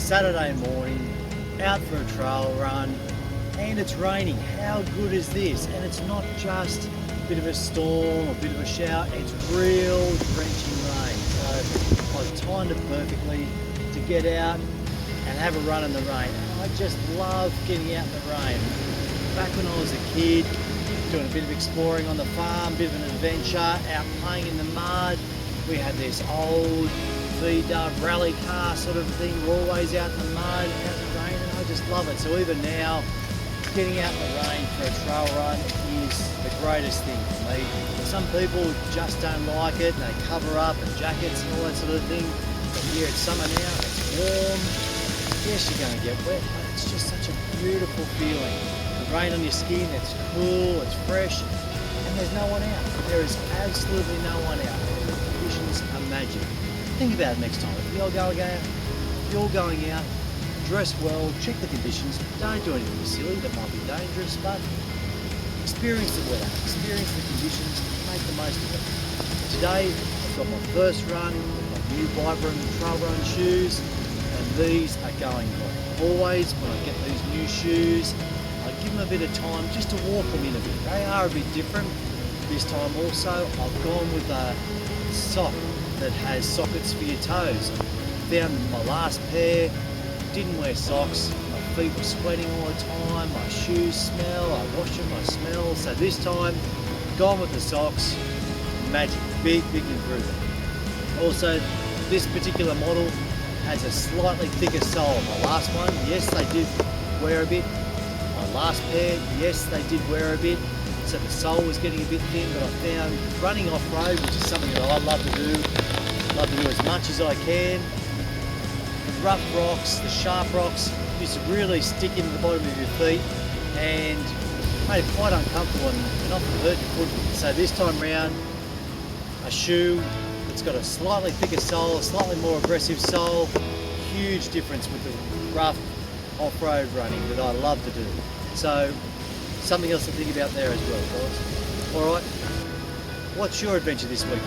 Saturday morning, out for a trail run, and it's raining. How good is this? And it's not just a bit of a storm, a bit of a shower, it's real drenching rain. So I've timed it perfectly to get out and have a run in the rain. I just love getting out in the rain. Back when I was a kid, doing a bit of exploring on the farm, a bit of an adventure, out playing in the mud. We had this old VW rally car sort of thing. We're always out in the mud, out in the rain, and I just love it. So even now, getting out in the rain for a trail run is the greatest thing for me. Some people just don't like it, and they cover up in jackets and all that sort of thing. But here it's summer now, it's warm. Yes, you're going to get wet, but it's just such a beautiful feeling. The rain on your skin, it's cool, it's fresh, and there's no one out. There is absolutely no one out. The conditions are magic. Think about it next time. If you're going out, dress well, check the conditions, don't do anything silly that might be dangerous, but experience the weather, experience the conditions, make the most of it. Today, I've got my first run with my new Vibram Trail Run shoes, and these are going well. Always, when I get these new shoes, I give them a bit of time just to walk them in a bit. They are a bit different. This time also, I've gone with a sock that has sockets for your toes. Found my last pair, didn't wear socks, my feet were sweating all the time, my shoes smell, I wash them, I smell. So this time, gone with the socks, magic, big improvement. Also, this particular model has a slightly thicker sole. My last one, yes, they did wear a bit. My last pair, yes, they did wear a bit. So the sole was getting a bit thin, but I found running off-road, which is something that I love to do as much as I can. The rough rocks, the sharp rocks, used to really stick into the bottom of your feet and made it quite uncomfortable and often hurt your foot. So this time round, a shoe that's got a slightly thicker sole, a slightly more aggressive sole, huge difference with the rough off-road running that I love to do. So something else to think about there as well, guys. All right, what's your adventure this weekend?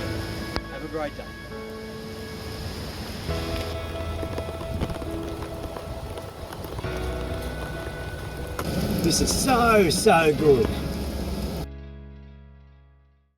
Have a great day. This is so good.